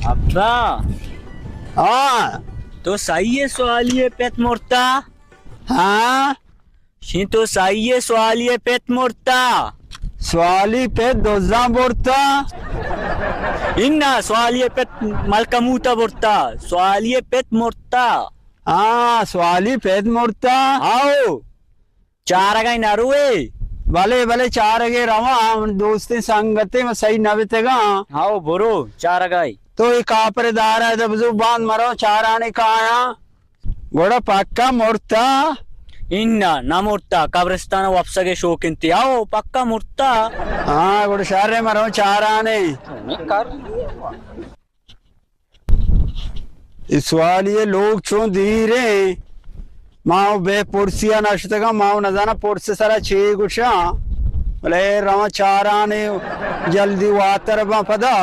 अब्बा हाँ तो सही है सवालिये पेट मोरता हाँ शी तो सही है सवालिये पेट मोरता स्वाली पे दोजा बोरता इन्ना सवालिये पेट मलकमूता बोरता सवालिये पेट मोरता हाँ स्वाली पेट मोरता आओ चार गई नारुए भले भले चार गे रवा दोस्ती संगते में सही नवेतेगा आओ बोरो चार गई तो ये कापरेदार है जब जुबान मरो चार आने का आया घोड़ा पक्का मोरता इन्ना ना मोरता कब्रिस्तान वापसगे शौकिन आओ पक्का मोरता हाँ घोड़ा शहर मरो चार आने इस वाली लोग चो धीरे माओ बे पुरसिया नशतगा माओ न जाना पुरस सारा छे गुशा भले रवा चार आने जल्दी वातर पदा